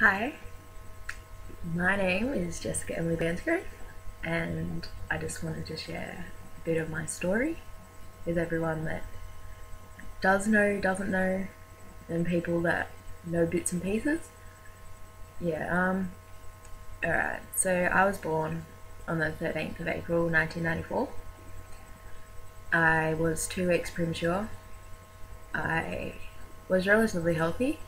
Hi, my name is Jessica Emily Bansgrove, and I just wanted to share a bit of my story with everyone that does know, doesn't know, and people that know bits and pieces. Alright, so I was born on the 13th of April 1994. I was 2 weeks premature. I was relatively healthy.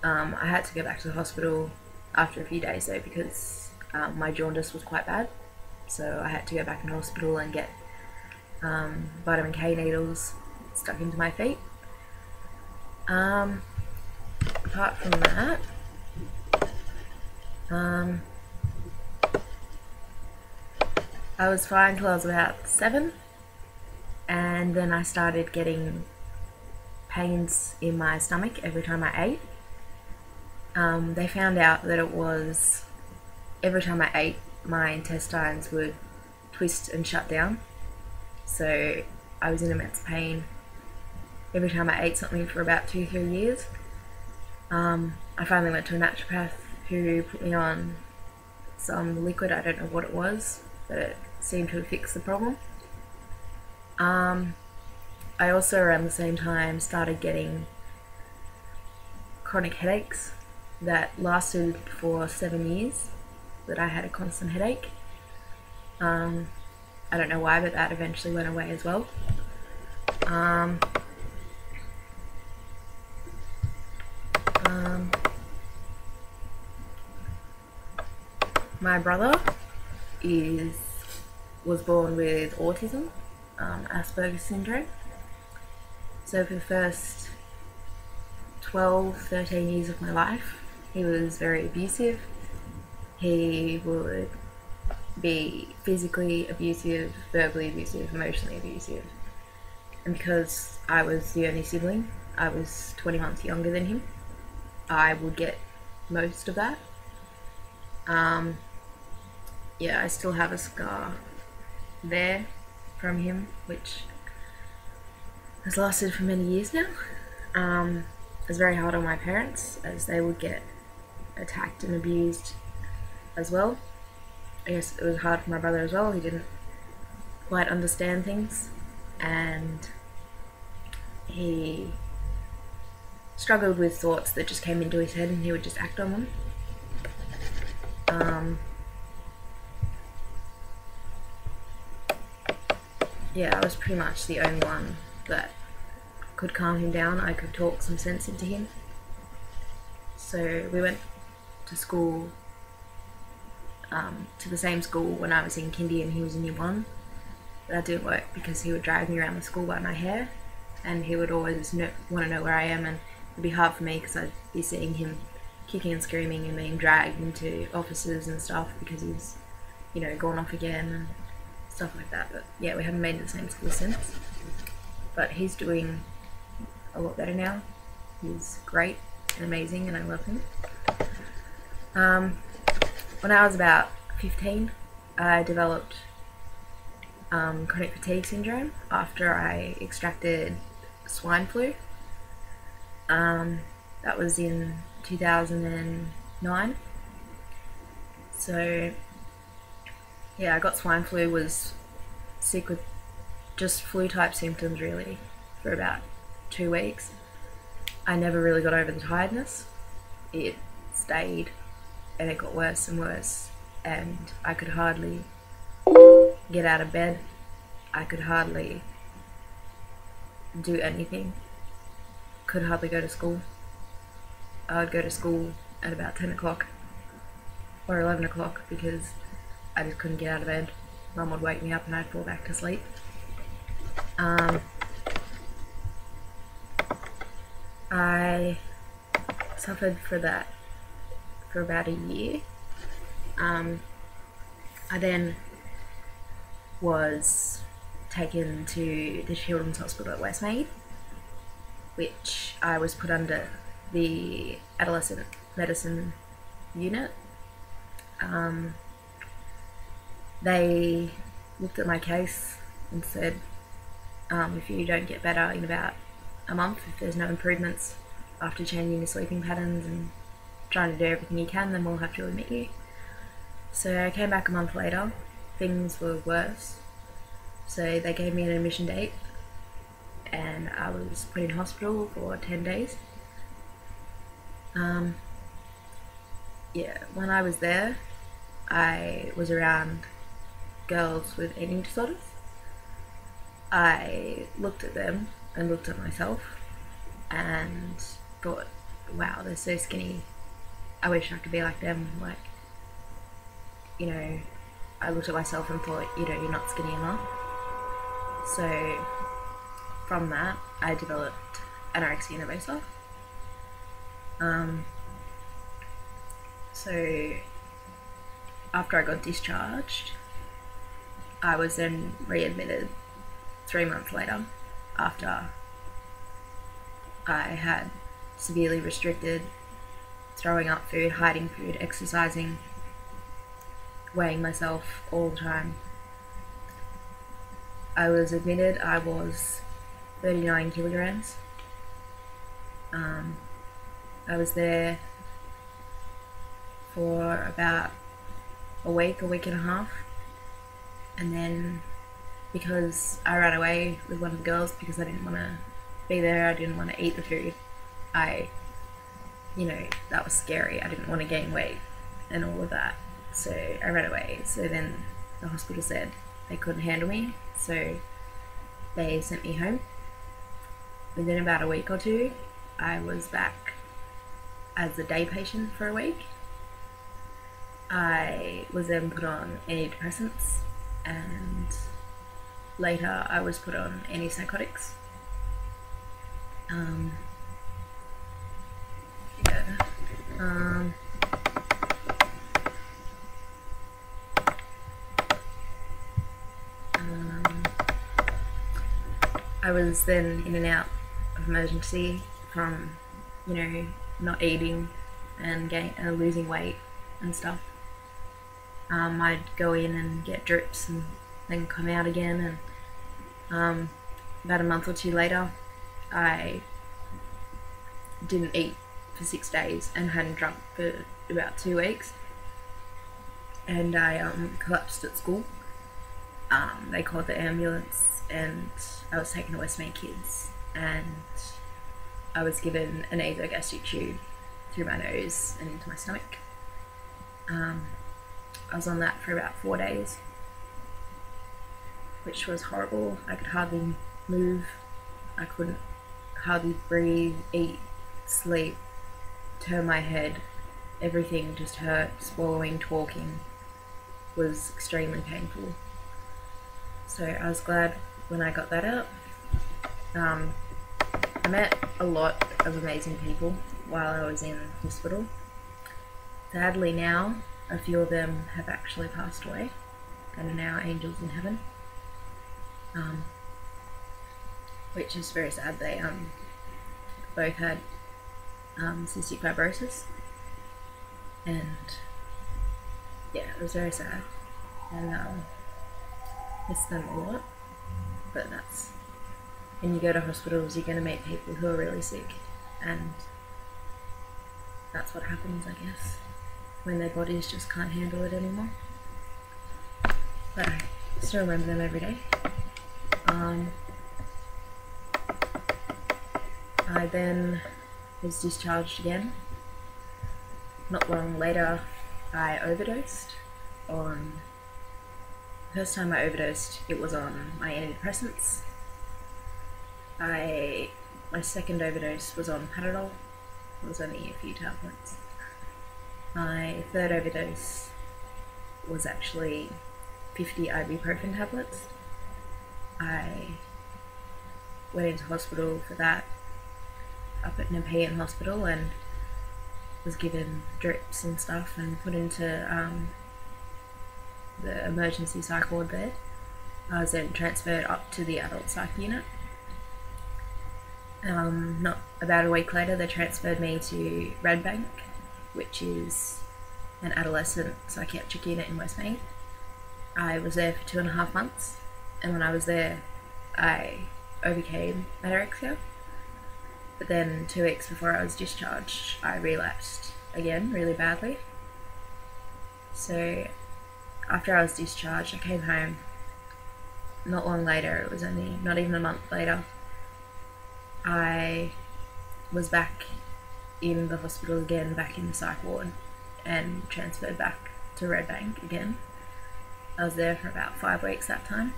I had to go back to the hospital after a few days though because my jaundice was quite bad, so I had to go back in hospital and get vitamin K needles stuck into my feet. Apart from that, I was fine till I was about 7, and then I started getting pains in my stomach every time I ate. They found out that it was every time I ate, my intestines would twist and shut down. So I was in immense pain every time I ate something for about 2-3 years. I finally went to a naturopath who put me on some liquid. I don't know what it was, but it seemed to have fixed the problem. I also around the same time started getting chronic headaches that lasted for 7 years, that I had a constant headache. I don't know why, but that eventually went away as well. My brother was born with autism, Asperger's syndrome. So for the first 12-13 years of my life, he was very abusive. He would be physically abusive, verbally abusive, emotionally abusive. And because I was the only sibling, I was 20 months younger than him, I would get most of that. I still have a scar there from him, which has lasted for many years now. It was very hard on my parents, as they would get attacked and abused as well. I guess it was hard for my brother as well. He didn't quite understand things, and he struggled with thoughts that just came into his head and he would just act on them. I was pretty much the only one that could calm him down. I could talk some sense into him. So we went to school, to the same school when I was in kindy and he was in year 1. But that didn't work because he would drag me around the school by my hair, and he would always want to know where I am, and it'd be hard for me because I'd be seeing him kicking and screaming and being dragged into offices and stuff because he's, gone off again and stuff like that. But yeah, we haven't been to the same school since. But he's doing a lot better now. He's great and amazing, and I love him. When I was about 15, I developed chronic fatigue syndrome after I extracted swine flu. That was in 2009. So yeah, I got swine flu, was sick with just flu type symptoms really for about 2 weeks. I never really got over the tiredness. It stayed and it got worse and worse, and I could hardly get out of bed. I could hardly do anything. Could hardly go to school. I would go to school at about 10 o'clock or 11 o'clock because I just couldn't get out of bed. Mum would wake me up and I'd fall back to sleep. I suffered for that for about a year. I then was taken to the Children's Hospital at Westmead, which I was put under the adolescent medicine unit. They looked at my case and said, if you don't get better in about a month, if there's no improvements after changing your sleeping patterns and trying to do everything you can, then we'll have to admit you. So I came back a month later. Things were worse. So they gave me an admission date and I was put in hospital for 10 days. Yeah, when I was there, I was around girls with eating disorders. I looked at them and looked at myself and thought, wow, they're so skinny. I wish I could be like them. Like, you know, I looked at myself and thought, you know, you're not skinny enough. So from that, I developed anorexia nervosa. So after I got discharged, I was then readmitted 3 months later after I had severely restricted throwing up food, hiding food, exercising, weighing myself all the time. I was admitted, I was 39 kilograms. I was there for about a week and a half, and then because I ran away with one of the girls because I didn't want to be there, I didn't want to eat the food, that was scary. I didn't want to gain weight and all of that, so I ran away. So then the hospital said they couldn't handle me, so they sent me home. Within about a week or two, I was back as a day patient for a week. I was then put on antidepressants, and later I was put on antipsychotics. I was then in and out of emergency from, not eating and losing weight and stuff. I'd go in and get drips and then come out again, and about a month or two later I didn't eat for 6 days and hadn't drunk for about 2 weeks, and I collapsed at school. They called the ambulance and I was taken to Westmead Kids, and I was given a nasogastric tube through my nose and into my stomach. I was on that for about 4 days, which was horrible. I could hardly move, I couldn't hardly breathe, eat, sleep, turn my head, everything just hurt. Swallowing, talking was extremely painful. So I was glad when I got that out. I met a lot of amazing people while I was in hospital. Sadly now, a few of them have actually passed away and are now angels in heaven, which is very sad. They both had cystic fibrosis, and yeah, it was very sad, and miss them a lot. But that's, when you go to hospitals, you're going to meet people who are really sick, and that's what happens, I guess, when their bodies just can't handle it anymore. But I still remember them every day. I then was discharged again. Not long later, I overdosed on... The first time I overdosed, it was on my antidepressants. My second overdose was on Panadol. It was only a few tablets. My third overdose was actually 50 ibuprofen tablets. I went into hospital for that, up at Nepean Hospital, and was given drips and stuff and put into the emergency psych ward there. I was then transferred up to the adult psych unit. Not about a week later, they transferred me to Redbank, which is an adolescent psychiatric unit in Westmead. I was there for 2.5 months, and when I was there, I overcame anorexia. But then 2 weeks before I was discharged, I relapsed again really badly. So after I was discharged, I came home. Not long later, it was only not even a month later, I was back in the hospital again, back in the psych ward, and transferred back to Redbank again. I was there for about 5 weeks that time.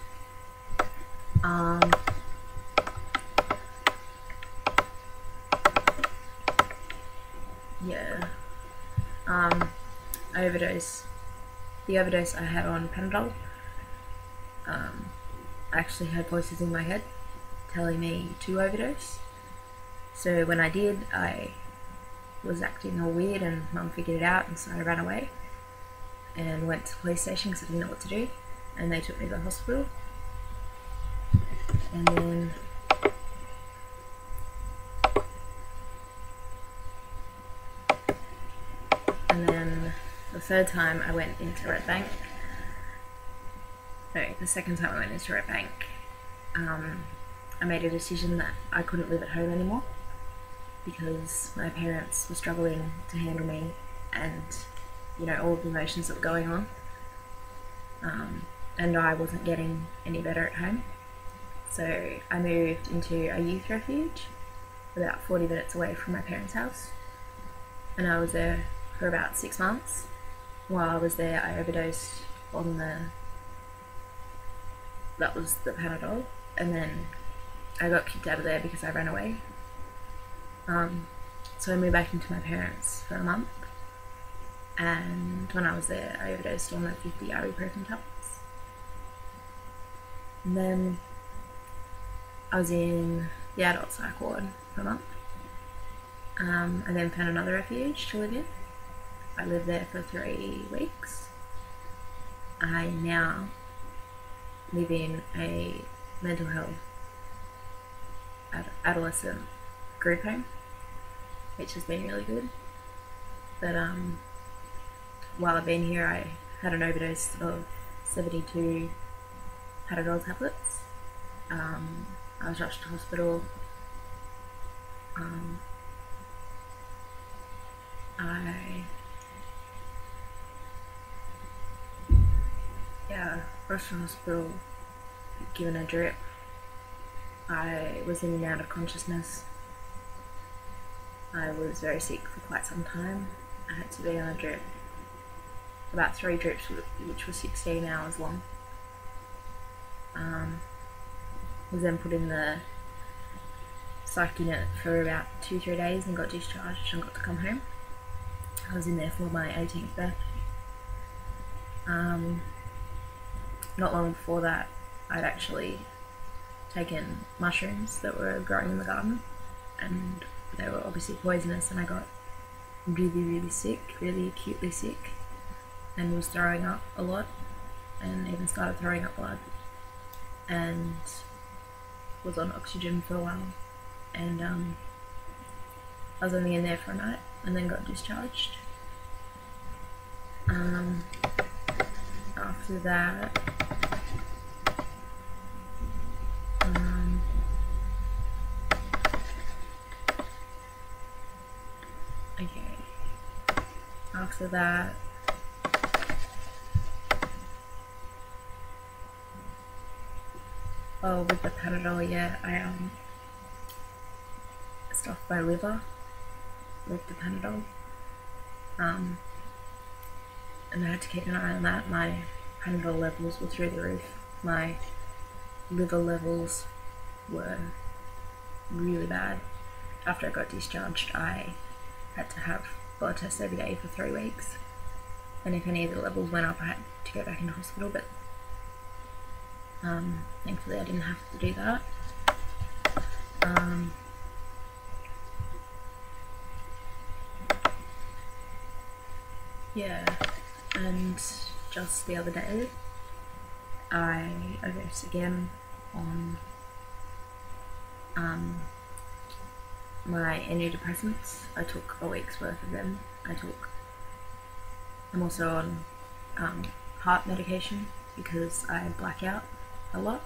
Yeah. I overdosed. The overdose I had on Panadol. I actually had voices in my head telling me to overdose. So when I did, I was acting all weird, and Mum figured it out, and so I ran away and went to the police station because I didn't know what to do, and they took me to the hospital. And then the third time I went into Redbank. No, the second time I went into Redbank, I made a decision that I couldn't live at home anymore because my parents were struggling to handle me and, you know, all of the emotions that were going on. And I wasn't getting any better at home. So I moved into a youth refuge about 40 minutes away from my parents' house. And I was there for about 6 months. While I was there, I overdosed on that was the Panadol, and then I got kicked out of there because I ran away. So I moved back into my parents for a month, and when I was there, I overdosed on the 50 ibuprofen tablets. And then I was in the adult psych ward for a month, and then found another refuge to live in. I lived there for 3 weeks. I now live in a mental health adolescent group home, which has been really good. But while I've been here, I had an overdose of 72 Panadol tablets. I was rushed to hospital. Rushed to hospital, given a drip. I was in and out of consciousness. I was very sick for quite some time. I had to be on a drip, about 3 drips, which was 16 hours long. Was then put in the psych unit for about 2-3 days and got discharged and got to come home. I was in there for my 18th birthday. Not long before that, I'd actually taken mushrooms that were growing in the garden, and they were obviously poisonous, and I got really, really sick, really acutely sick, and was throwing up a lot, and even started throwing up blood, and was on oxygen for a while, and I was only in there for a night, and then got discharged. After that, after that, with the Panadol, yeah, I stuffed my liver with the Panadol, and I had to keep an eye on that. My Panadol levels were through the roof. My liver levels were really bad. After I got discharged, I had to have blood tests every day for 3 weeks, and if any of the levels went up, I had to go back into hospital, but thankfully I didn't have to do that. Yeah, and just the other day I overdosed again on my antidepressants. I took a week's worth of them. I'm also on heart medication because I black out a lot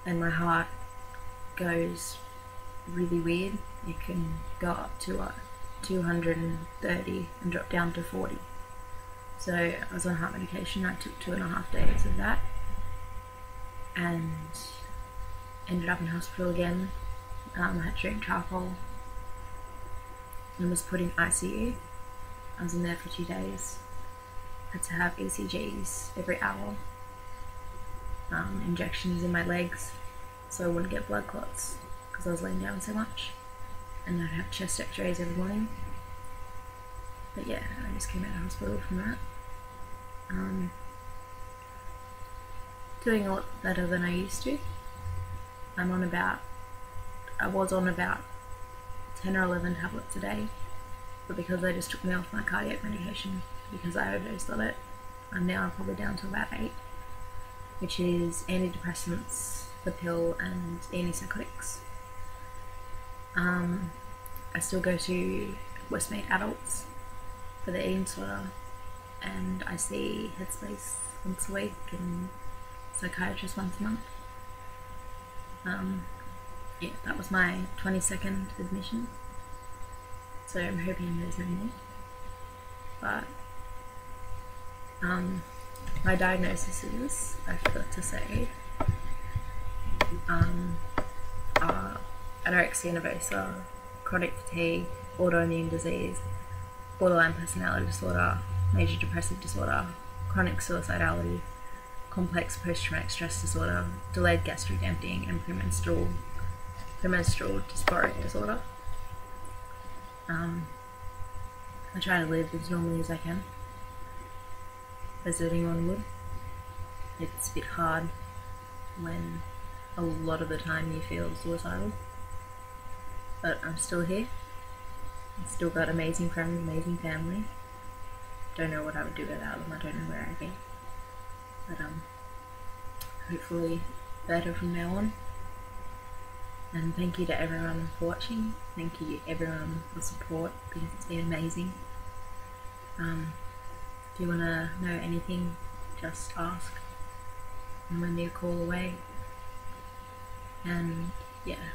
and my heart goes really weird. It can go up to 230 and dropped down to 40. So I was on heart medication. I took 2.5 days of that and ended up in hospital again. I had to drink charcoal and was put in ICU. I was in there for 2 days. Had to have ECGs every hour, injections in my legs so I wouldn't get blood clots because I was laying down so much, and I'd have chest x-rays every morning. But yeah, I just came out of hospital from that. Doing a lot better than I used to. I was on about 10 or 11 tablets a day, but because they just took me off my cardiac medication because I overdosed on it, I'm now probably down to about 8, which is antidepressants, the pill, and antipsychotics. I still go to Westmead Adults for the eating disorder, and I see Headspace once a week and psychiatrist once a month. Yeah, that was my 22nd admission, so I'm hoping there's no more. But my diagnosis is, I forgot to say, anorexia nervosa, chronic fatigue, autoimmune disease, borderline personality disorder, major depressive disorder, chronic suicidality, complex post-traumatic stress disorder, delayed gastric emptying, and premenstrual dysphoric disorder. I try to live as normally as I can, as anyone would. It's a bit hard when a lot of the time you feel suicidal, but I'm still here. I've still got amazing friends, amazing family. Don't know what I would do without them. I don't know where I'd be. But hopefully better from now on. And thank you to everyone for watching. Thank you everyone for support, because it's been amazing. If you want to know anything, just ask. I'm only a call away. And yeah,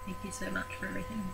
thank you so much for everything.